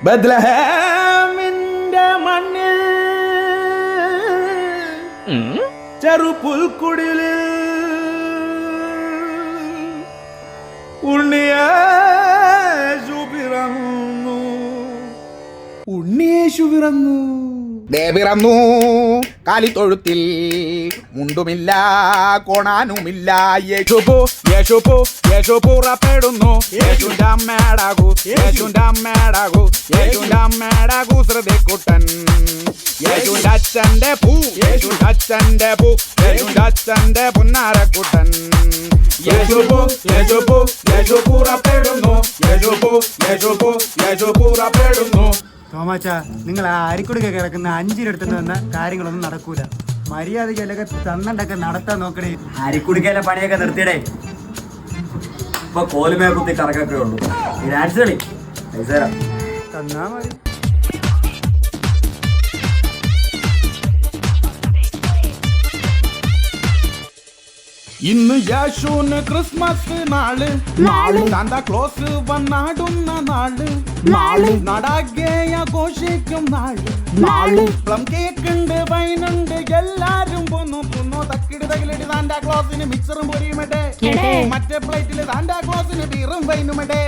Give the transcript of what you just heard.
ബത്ലഹേമിന്റെ മണ്ണിൽ ചെറുപുൽക്കുടിലിൽ ഉണ്ണിയേശു പിറന്നു കാലിത്തൊഴുത്തിൽ മുണ്ടുമില്ല കോണാനുമില്ല. യേശു പുറപ്പെടുന്നു യേശുന്റെ അമ്മേടാകൂ ശ്രദ്ധക്കുട്ടൻ. യേശുന്റെ അച്ഛന്റെ പുന്നാരക്കുട്ടൻ. യേശു പുറപ്പെടുന്നു. തോമാച്ച, നിങ്ങൾ ആ അരിക്കുടുക്ക കിടക്കുന്ന 5 രൂപ എടുത്തു വന്ന കാര്യങ്ങളൊന്നും നടക്കൂല. മര്യാദയ്ക്ക് തന്നണ്ടൊക്കെ നടത്താൻ നോക്കണേ. അരിക്കുടിക്കയിലെ പണിയൊക്കെ നിർത്തിയടേ. ഇപ്പൊ കോലുമേ കുത്തി കറക്കൊക്കെ ഉള്ളൂ. ഈ ഡാൻസ് കളി പൈസ തന്നാ മതി. ഇന്ന് യേശുവിന് ക്രിസ്മസ് നാള് സാന്താക്ലോസ് വന്നാടുന്ന നാള് നടാകെ ആഘോഷിക്കും നാള് പ്ലം കേക്കുണ്ട് വൈനുണ്ട് എല്ലാരും പോന്നു തക്കിടി തകിലടി സാന്താക്ലോസിന് മിക്സറും പൊരിയുമടേ. മറ്റേ പ്ലേറ്റില് സാന്താക്ലോസിന് ബീറും വൈനുമടേ.